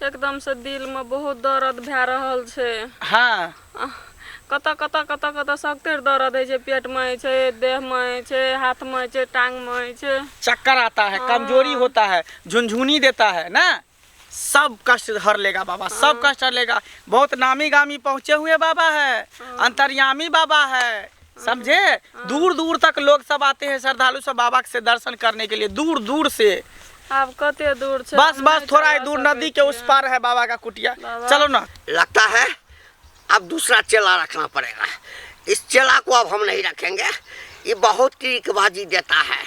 एकदम से दिल में बहुत दर्द भै रहल छे। हाँ कत कत कत कत सख्तर दर्द है, पेट में है, देह में है, हाथ में है, टांग में है। चक्कर आता है, कमजोरी होता है, झुनझुनी देता है ना, सब कष्ट हर लेगा बाबा, सब कष्ट हर लेगा। बहुत नामी गामी पहुंचे हुए बाबा है, अंतर्यामी बाबा है, समझे। दूर दूर तक लोग सब आते हैं, श्रद्धालु सब बाबा से दर्शन करने के लिए, दूर दूर से। आप कते दूर से? बस बस थोड़ा ही दूर, नदी के उस पार है बाबा का कुटिया। चलो ना। लगता है अब दूसरा चेला रखना पड़ेगा। इस चेला को अब हम नहीं रखेंगे, ये बहुत ट्रिकबाजी देता है।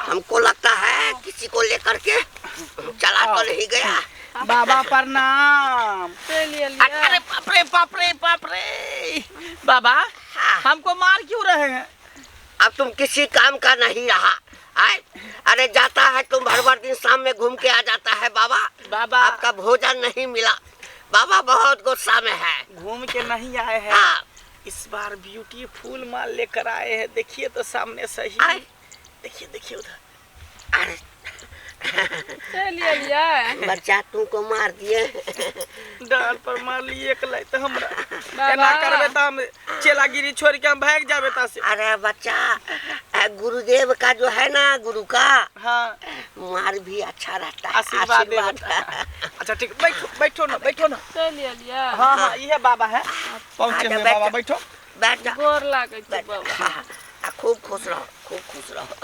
हमको लगता है किसी को लेकर के चला तो नहीं गया। बाबा प्रणाम। अरे बाप रे बाप रे बाप रे बाबा, हमको मार क्यों रहे हैं? अब तुम किसी काम का नहीं रहा। अरे जाता है तुम भर भर दिन शाम में घूम के आ जाता है बाबा। बाबा आपका भोजन नहीं मिला, बाबा बहुत गुस्सा में है। घूम के नहीं आए हैं, इस बार ब्यूटीफुल माल लेकर आए हैं। देखिए तो सामने सही, देखिए देखिए उधर। अरे चलिए बच्चा तुमको मार दिए, डाल पर मार लिए तो हमरा एना करबे त हम चेलागिरी छोड़ के हम भाग जाबे ता से। अरे बच्चा गुरुदेव का जो है ना, गुरु का हाँ मार भी अच्छा रहता है, आशीर्वाद अच्छा ठीक, बैठो बैठो ना, बैठो ना। चलिए हाँ हाँ ये बाबा है, पहुँचे हुए बाबा, बैठो। बैठ जा, गोर लागे छै बाबा। खूब खुश रहो, खूब खुश रहो।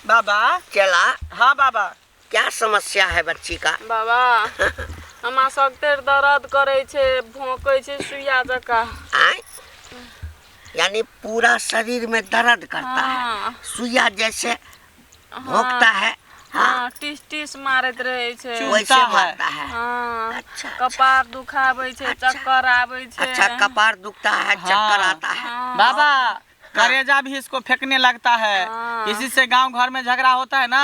बाबा चला। हाँ बाबा, क्या समस्या है बच्ची का? बाबा हमा सख्तर दर्द करे छे, भौंके छे सुइया जका। यानी पूरा शरीर में दर्द करता है, सुइया जैसे भोंकता है। हाँ टिस टिस मारत रहे छे, वैसे मारता है। हाँ अच्छा, कपार दुखावे छे, चक्कर आवे छे। अच्छा कपार दुखता है, चक्कर आता है। बाबा करेजा भी इसको फेंकने लगता है। किसी से गांव घर में झगड़ा होता है ना,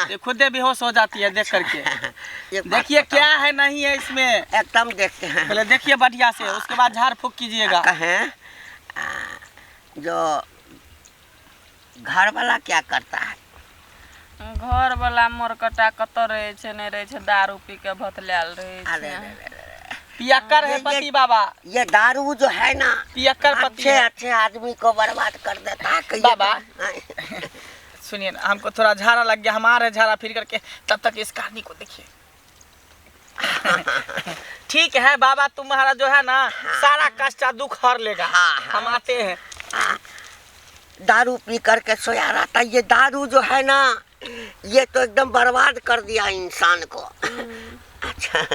ये खुद बेहोश हो जाती है देख करके। देखिए क्या है नहीं है इसमें, एकदम देखते हैं। पहले देखिए बढ़िया से, उसके बाद झाड़ फूक कीजिएगा। कहें जो घर वाला क्या करता है? घर वाला मोर कटा कत रहे छे, नहीं रहे छे, दारू पी के भतलाल रहे छे। पियक्कर है पति बाबा, ये दारू जो है ना, पियक्कर पति अच्छे आदमी को बर्बाद कर देता है बाबा। सुनिए ना, हमको थोड़ा झाड़ा लग गया, हमारे झाड़ा फिर करके, तब तक इस कहानी को देखिए। ठीक है बाबा, तुम्हारा जो है ना सारा कष्ट दुख हर लेगा। हम आते हैं। दारू पी करके सोया रहता। ये दारू जो है ना, ये तो एकदम बर्बाद कर दिया इंसान को। अच्छा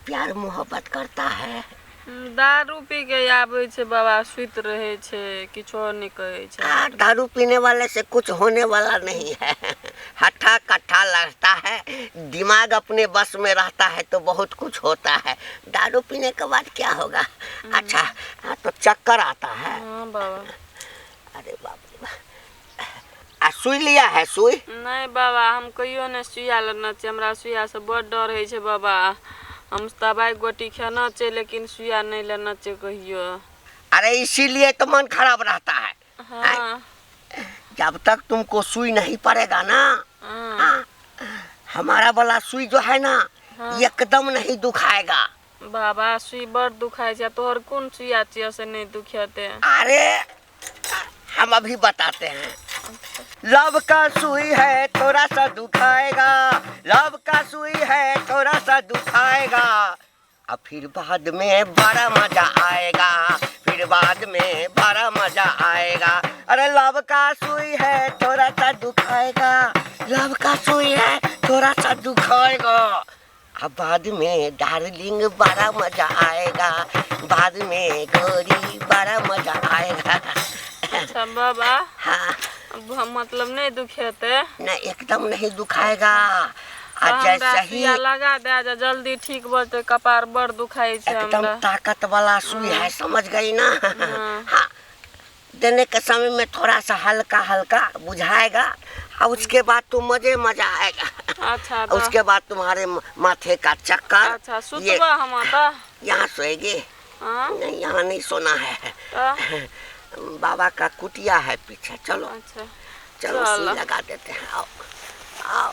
प्यार मोहब्बत करता है? दारू पी के आवे छे बाबा, सुत रहे छे, किछो नहीं कहे छे। दारू पीने वाले से कुछ होने वाला नहीं है, हट्ठा कट्ठा लगता है, दिमाग अपने बस में रहता है तो बहुत कुछ होता है। दारू पीने के बाद क्या होगा? अच्छा तो चक्कर आता है। हाँ बाबा। अरे बाप रे, सुई लिया है? सुई नहीं बाबा, हम कहियो नहीं सुइया लेना चाहिए, हमरा सुइया से बड़ डर है छे बाबा। हम दवाई गोटी खाना चाहिए, लेकिन सुइया नहीं लेना चाहिए कहियो। अरे इसीलिए तो मन खराब रहता है। हाँ। जब तक तुमको सुई नहीं पड़ेगा ना, हमारा वाला सुई जो है ना, एकदम नहीं दुखाएगा। बाबा सुई बड़ दुखाए छे, तोहर कौन सुइया चाहिए से नहीं दुखते? अरे हम अभी बताते हैं। लव का सुई है थोड़ा सा दुखाएगा, लव का सुई है थोड़ा सा दुखाएगा, और फिर बाद में बड़ा मजा आएगा, फिर बाद में बड़ा मजा आएगा। अरे लव का सुई है थोड़ा सा दुखाएगा, लव का सुई है थोड़ा सा दुखाएगा, अब बाद में डार्लिंग बड़ा मजा आएगा, बाद में गोरी बड़ा मजा आएगा। अच्छा बाबा। हाँ मतलब नहीं दुखेते? नहीं एकदम नहीं दुखाएगा। जैसे ही लगा दे जल्दी ठीक बोलते, कपार बड़ दुखाई छे एकदम ताकत वाला सुई है, समझ गई ना? हाँ देने के समय में थोड़ा सा हल्का हल्का बुझाएगा, और उसके बाद तो मजा आएगा। अच्छा उसके बाद तुम्हारे माथे का चक्कर। अच्छा सुतवा हम यहाँ सोएगी? नहीं यहाँ नहीं सोना है, बाबा का कुटिया है पीछे। चलो चलो सुई लगा देते हैं। आओ आओ।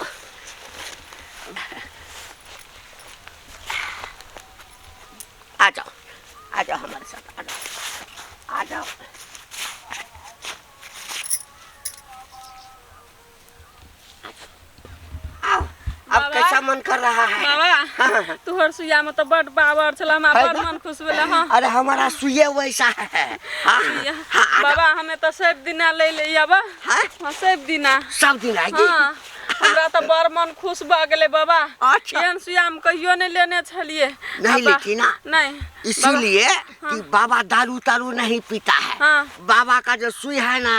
आ जाओ हमारे साथ, आ जाओ। आओ, अब बाबा। कैसा मन कर रहा है? बाबा तुहर सुइया में तो बड़ पावर छला, हमरा है बड़ ना? मन खुश भेल। हां अरे हमारा सुइया वैसा है। हाँ, हाँ, बाबा हमें तो सब दिना ले ले आबा। हाँ? हां सब दिना। सब दिन आएगी। हां हमरा तो बड़ मन खुश भ गेले बाबा। अच्छा। एहन सुइया हम कहियो नहीं लेने छलिए। नहीं लेती ना? नहीं इसीलिए कि बाबा दारू तारू नहीं पीता है। हाँ। बाबा का जो सुई है ना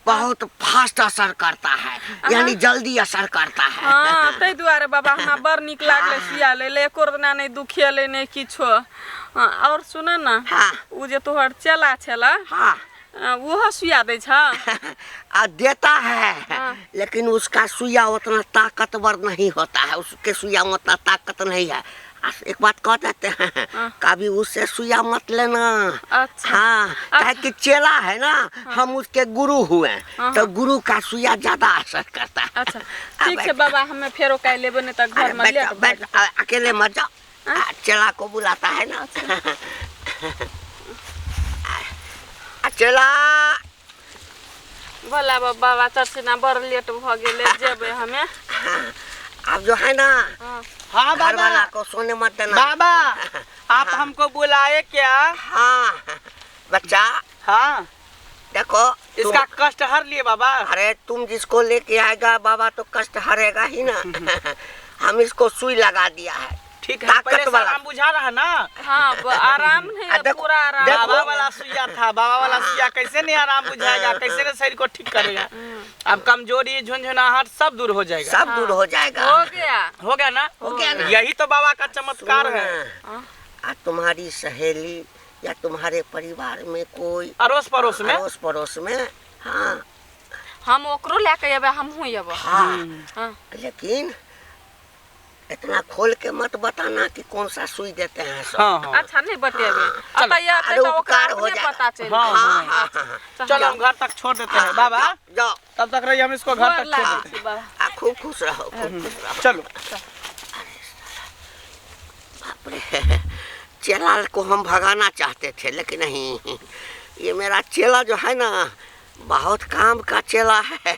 बहुत फास्ट असर करता है, यानी जल्दी असर करता है। हाँ तै दुआरे बाबा हमरा बड़ निक लागले सुइया ले ले, एको दिना नहीं दुखिएले नहीं किछो। हाँ और सुन ना, हाँ। उ जे तोहर चेला छला हाँ वो सुइया दे छ? देता है। हाँ। लेकिन उसका सुइया उतना ताकतवर नहीं होता है, उसके सुइया में उतना ताकत नहीं है। एक बात कह देते हैं, कभी उससे सुइया मत लेना। अच्छा। हाँ काहे कि चेला है ना, हम उसके गुरु हुए, हाँ। तो गुरु का सुइया ज्यादा असर करता है। अच्छा ठीक है बाबा, हमें फेरो काहे लेबे नहीं त घर में ले के बैठ, अकेले मत जाओ, चेला को बुलाता है ना। चेला भला बाबा चर्चिना बड़ लेट भ गेले, जेबे हमें। अब जो है ना, हाँ। हाँ घर वाला बाबा। को सोने मत देना। बाबा आप हमको बुलाए क्या? हाँ बच्चा हाँ देखो इसका कष्ट हर लिए बाबा। अरे तुम जिसको लेके आएगा बाबा तो कष्ट हरेगा ही ना। हम इसको सुई लगा दिया है, ठीक है, ताकत पहले से वाला। आराम बुझा रहा ना। हाँ आराम नहीं है, देखो- पूरा आराम। देखो। बाबा वाला सुइया था, बाबा वाला सुइया कैसे नहीं आराम बुझाएगा, कैसे नहीं शरीर को ठीक करेगा। अब कमजोरी झुंझुनाहट सब दूर हो जाएगा। सब दूर हो जाएगा। हो गया। हो गया ना? हो गया ना? यही तो बाबा का चमत्कार है। आ तुम्हारी सहेली या तुम्हारे परिवार में कोई अड़ोस पड़ोस में अड़ोस पड़ोस में, हाँ हम ओकरो लेके अबे, हम हुई अब। हाँ, हाँ। लेकिन इतना खोल के मत बताना कि कौन सा सुई देते हैं सब। हाँ हाँ अच्छा नहीं बतेबे। चलो। अतः ये अरे तो उपकार ओकरा हो अपने जाए। पता चल। हाँ, हाँ हाँ हाँ। चलो हम घर तक छोड़ देते हैं बाबा। जाओ तब तक रहिए, हम इसको घर तक छोड़ देते हैं। बाबा खूब खुश रहो, खूब खुश रहो। चलो। बाप रे, चेला को हम भगाना चाहते थे लेकिन नहीं, ये मेरा चेला जो है ना बहुत काम का चेला है।